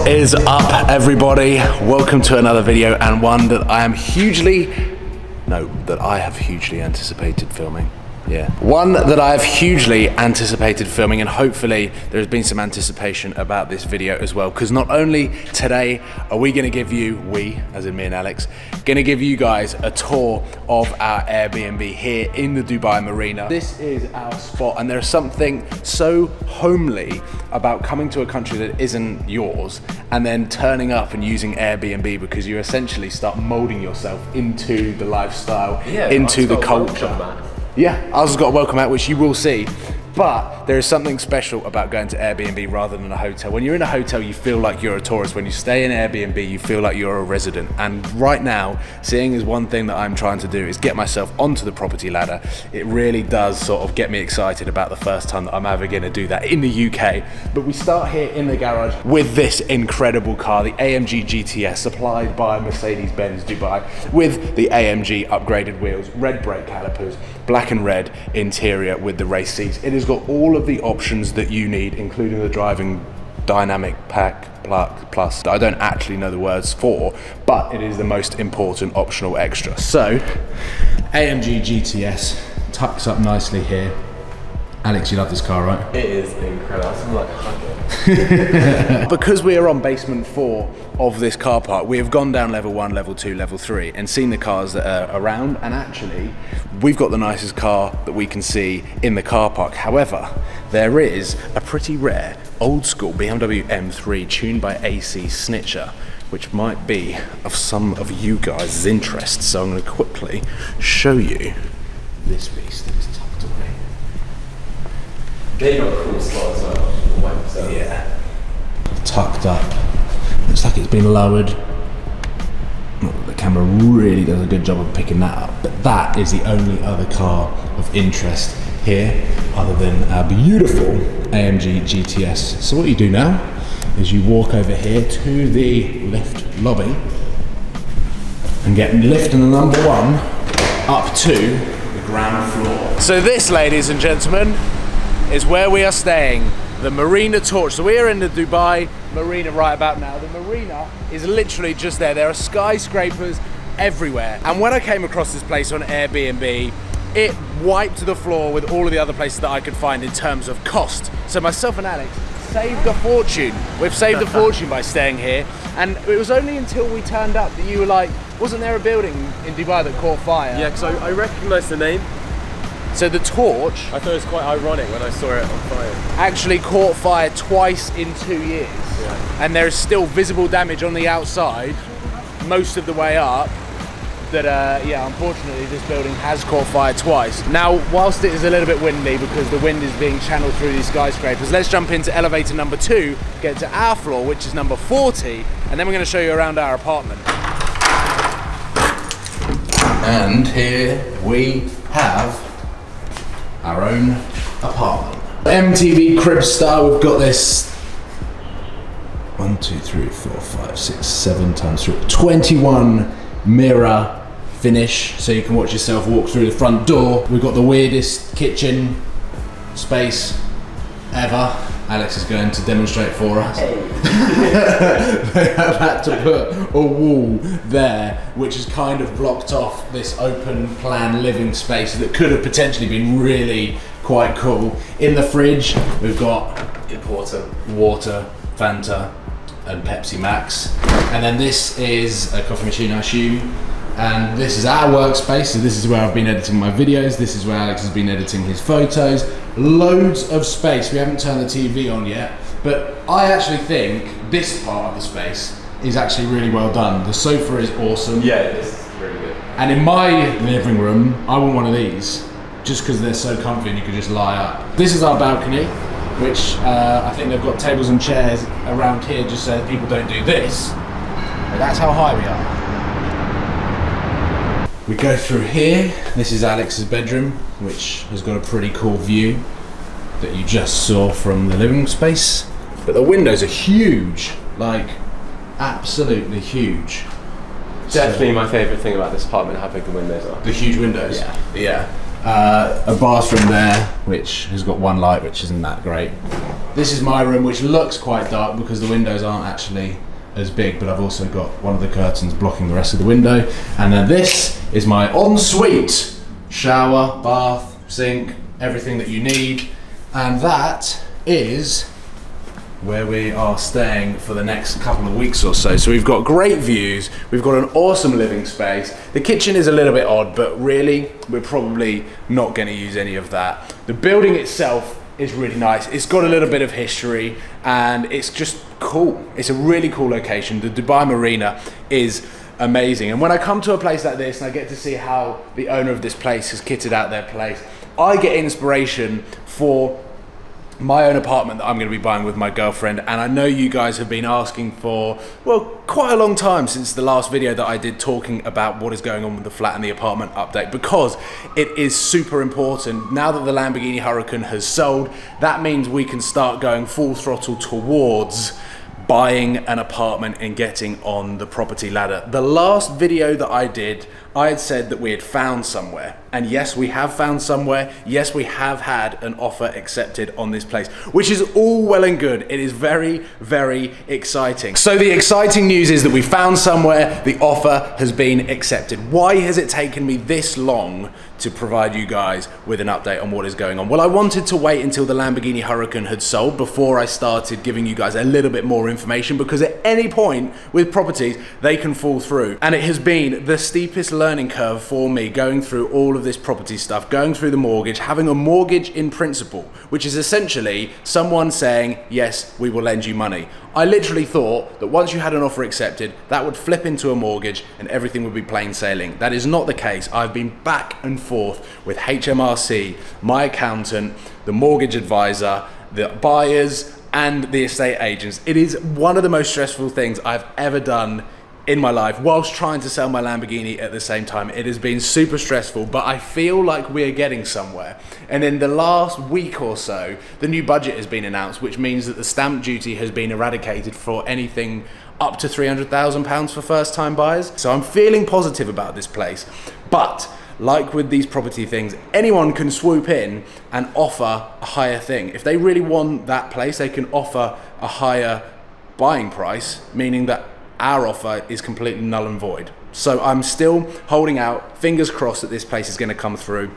is up, everybody? Welcome to another video, and one that I have hugely anticipated filming. Yeah. One that I have hugely anticipated filming, and hopefully there has been some anticipation about this video as well, because not only today are we going to give you, as in me and Alex, going to give you guys a tour of our Airbnb here in the Dubai Marina. This is our spot, and there's something so homely about coming to a country that isn't yours and then turning up and using Airbnb, because you essentially start molding yourself into the lifestyle, into the culture. Yeah, ours has got a welcome mat, which you will see. But there is something special about going to Airbnb rather than a hotel. When you're in a hotel, you feel like you're a tourist. When you stay in Airbnb, you feel like you're a resident. And right now, seeing as one thing that I'm trying to do is get myself onto the property ladder, it really does sort of get me excited about the first time that I'm ever going to do that in the UK. But we start here in the garage with this incredible car, the AMG GTS, supplied by Mercedes-Benz Dubai, with the AMG upgraded wheels, red brake calipers, black and red interior with the race seats. It has got all of the options that you need, including the driving dynamic pack plus that I don't actually know the words for, but it is the most important optional extra. So AMG GTS tucks up nicely here. Alex, you love this car, right? It is incredible. I'm like hugging. Because we are on basement 4 of this car park, we have gone down level 1, level 2, level 3 and seen the cars that are around, and actually we've got the nicest car that we can see in the car park. However, there is a pretty rare old school BMW M3 tuned by AC Snitcher, which might be of some of you guys' interest. So I'm going to quickly show you this beast that is tucked away. They got a cool slot as well. So. Yeah. Tucked up. Looks like it's been lowered. Not that the camera really does a good job of picking that up, but that is the only other car of interest here, other than our beautiful AMG GTS. So what you do now is you walk over here to the lift lobby and get lift in the number 1 up to the ground floor. So this, ladies and gentlemen, is where we are staying, the Marina Tour. So we are in the Dubai Marina right about now. The Marina is literally just there. There are skyscrapers everywhere. And when I came across this place on Airbnb, it wiped the floor with all of the other places that I could find in terms of cost. So myself and Alex saved a fortune. We've saved a fortune by staying here. And it was only until we turned up that you were like, wasn't there a building in Dubai that caught fire? Yeah, because I recognised the name. So the torch, I thought it was quite ironic when I saw it on fire. Actually caught fire twice in 2 years. Yeah. And there is still visible damage on the outside, most of the way up, that yeah, unfortunately this building has caught fire twice. Now, whilst it is a little bit windy because the wind is being channeled through these skyscrapers, let's jump into elevator number 2, get to our floor, which is number 40, and then we're going to show you around our apartment. And here we have our own apartment. MTV crib style. We've got this 1, 2, 3, 4, 5, 6, 7 times 3, 21 mirror finish, so you can watch yourself walk through the front door. We've got the weirdest kitchen space ever. Alex is going to demonstrate for us. Hey. They have had to put a wall there which has kind of blocked off this open plan living space that could have potentially been really quite cool. In the fridge we've got important water, Fanta and Pepsi Max, and then this is a coffee machine, I assume. And this is our workspace, so this is where I've been editing my videos, this is where Alex has been editing his photos. Loads of space. We haven't turned the TV on yet, but I actually think this part of the space is actually really well done. The sofa is awesome. Yeah, it is really good. And in my living room, I want one of these, just because they're so comfy and you can just lie up. This is our balcony, which I think they've got tables and chairs around here just so that people don't do this. But that's how high we are. We go through here. This is Alex's bedroom, which has got a pretty cool view that you just saw from the living space. But the windows are huge, like absolutely huge. Definitely my favourite thing about this apartment, how big the windows are. The huge windows? Yeah. Yeah. A bathroom there, which has got one light, which isn't that great. This is my room, which looks quite dark because the windows aren't actually as big, but I've also got one of the curtains blocking the rest of the window. And then this is my ensuite. Shower, bath, sink, everything that you need. And that is where we are staying for the next couple of weeks or so. So we've got great views, we've got an awesome living space. The kitchen is a little bit odd, but really, we're probably not gonna use any of that. The building itself is really nice. It's got a little bit of history and it's just cool. It's a really cool location. The Dubai Marina is amazing. And when I come to a place like this and I get to see how the owner of this place has kitted out their place, I get inspiration for my own apartment that I'm going to be buying with my girlfriend. And I know you guys have been asking for, well, quite a long time since the last video that I did talking about what is going on with the flat and the apartment update, because it is super important. Now that the Lamborghini Huracan has sold, that means we can start going full throttle towards buying an apartment and getting on the property ladder. The last video that I did, I had said that we had found somewhere. And yes, we have found somewhere. Yes, we have had an offer accepted on this place, which is all well and good. It is very, very exciting. So the exciting news is that we found somewhere, the offer has been accepted. Why has it taken me this long to provide you guys with an update on what is going on? Well, I wanted to wait until the Lamborghini Huracan had sold before I started giving you guys a little bit more information, because at any point with properties, they can fall through. And it has been the steepest learning curve for me going through all of this property stuff, going through the mortgage, having a mortgage in principle, which is essentially someone saying, yes, we will lend you money. I literally thought that once you had an offer accepted, that would flip into a mortgage and everything would be plain sailing. That is not the case. I've been back and forth with HMRC, my accountant, the mortgage advisor, the buyers, and the estate agents. It is one of the most stressful things I've ever done in my life, whilst trying to sell my Lamborghini at the same time. It has been super stressful, but I feel like we're getting somewhere. And in the last week or so, the new budget has been announced, which means that the stamp duty has been eradicated for anything up to £300,000 for first-time buyers. So I'm feeling positive about this place. But like with these property things, anyone can swoop in and offer a higher thing. If they really want that place, they can offer a higher buying price, meaning that our offer is completely null and void. So I'm still holding out, fingers crossed that this place is going to come through.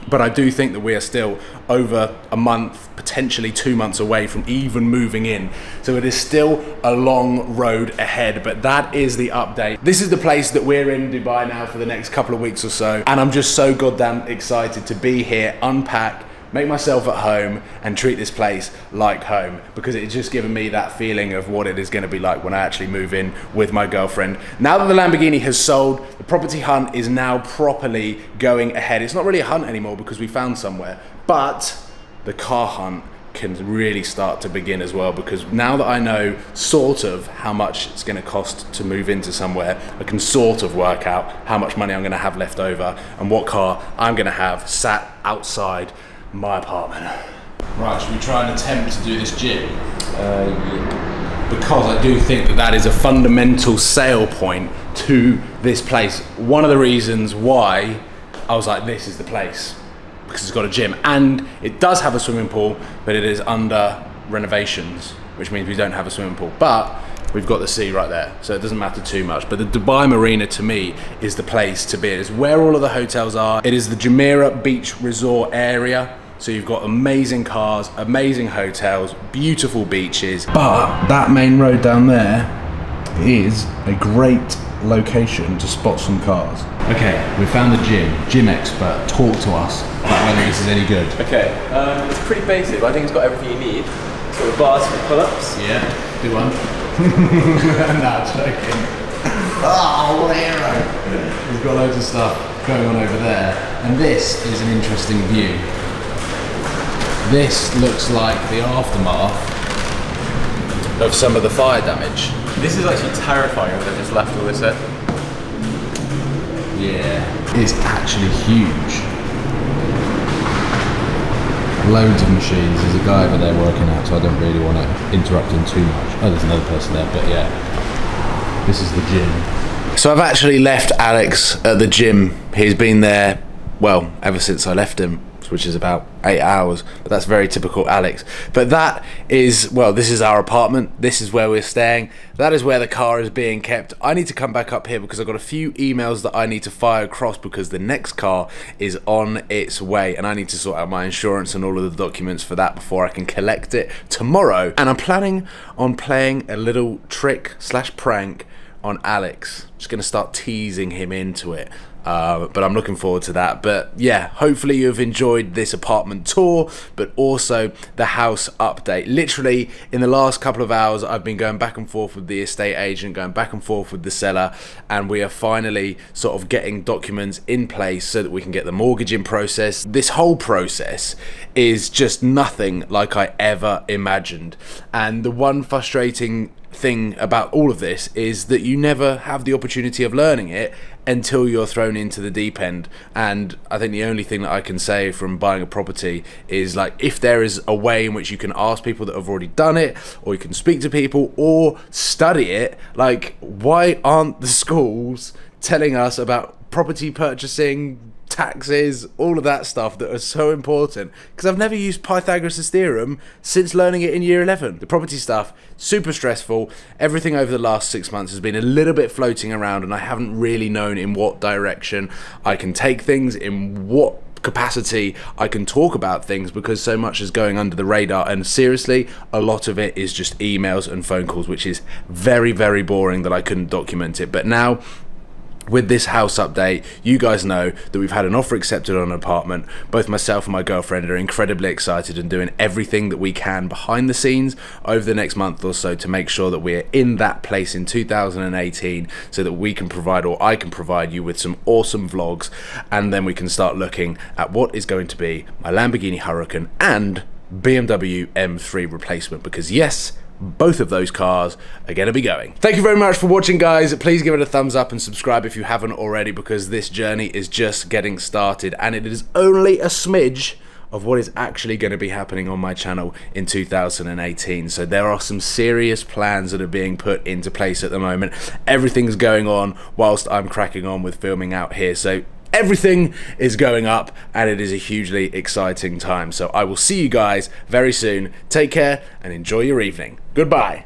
But I do think that we are still over a month, potentially 2 months away from even moving in. So it is still a long road ahead, but that is the update. This is the place that we're in Dubai now for the next couple of weeks or so. And I'm just so goddamn excited to be here, unpack, make myself at home and treat this place like home, because it's just given me that feeling of what it is going to be like when I actually move in with my girlfriend. Now that the Lamborghini has sold, the property hunt is now properly going ahead. It's not really a hunt anymore because we found somewhere, but the car hunt can really start to begin as well, because now that I know sort of how much it's going to cost to move into somewhere, I can sort of work out how much money I'm going to have left over and what car I'm going to have sat outside my apartment. Right, should we try and attempt to do this gym? Yeah. Because I do think that that is a fundamental sale point to this place. One of the reasons why I was like, this is the place, because it's got a gym and it does have a swimming pool, but it is under renovations, which means we don't have a swimming pool, but we've got the sea right there, so it doesn't matter too much. But the Dubai Marina, to me, is the place to be. It is where all of the hotels are. It is the Jumeirah Beach Resort area. So you've got amazing cars, amazing hotels, beautiful beaches. But that main road down there is a great location to spot some cars. Okay, we found the gym. Gym expert, talk to us about whether this is any good. Okay, it's pretty basic, but I think it's got everything you need. It's got the bars for pull-ups. Yeah, do one. Nah, joking. Oh, hero. We've got loads of stuff going on over there. And this is an interesting view. This looks like the aftermath of some of the fire damage. This is actually terrifying that they've just left all this in. Yeah, it's actually huge. Loads of machines. There's a guy over there working out, so I don't really want to interrupt him too much. Oh, there's another person there, but yeah. This is the gym. So I've actually left Alex at the gym. He's been there well, ever since I left him, which is about 8 hours, but that's very typical Alex. But that is, well, this is our apartment, this is where we're staying, that is where the car is being kept. I need to come back up here because I've got a few emails that I need to fire across because the next car is on its way and I need to sort out my insurance and all of the documents for that before I can collect it tomorrow. And I'm planning on playing a little trick / prank on Alex. Just gonna start teasing him into it. But I'm looking forward to that. But yeah, hopefully you've enjoyed this apartment tour, but also the house update. Literally in the last couple of hours I've been going back and forth with the estate agent, going back and forth with the seller, and we are finally sort of getting documents in place so that we can get the mortgage in process. This whole process is just nothing like I ever imagined, and the one frustrating thing about all of this is that you never have the opportunity of learning it until you're thrown into the deep end. And I think the only thing that I can say from buying a property is, like, if there is a way in which you can ask people that have already done it, or you can speak to people or study it, like, why aren't the schools telling us about property purchasing, taxes, all of that stuff that are so important? Because I've never used Pythagoras' theorem since learning it in year 11. The property stuff, super stressful. Everything over the last 6 months has been a little bit floating around and I haven't really known in what direction I can take things, in what capacity I can talk about things, because so much is going under the radar, and seriously a lot of it is just emails and phone calls, which is very, very boring that I couldn't document it. But now, with this house update, you guys know that we've had an offer accepted on an apartment. Both myself and my girlfriend are incredibly excited and doing everything that we can behind the scenes over the next month or so to make sure that we're in that place in 2018 so that we can provide, or I can provide you with some awesome vlogs, and then we can start looking at what is going to be my Lamborghini Huracan and BMW M3 replacement, because yes, both of those cars are going to be going. Thank you very much for watching, guys. Please give it a thumbs up and subscribe if you haven't already, because this journey is just getting started and it is only a smidge of what is actually going to be happening on my channel in 2018. So there are some serious plans that are being put into place at the moment. Everything's going on whilst I'm cracking on with filming out here. So everything is going up and it is a hugely exciting time. So I will see you guys very soon. Take care and enjoy your evening. Goodbye.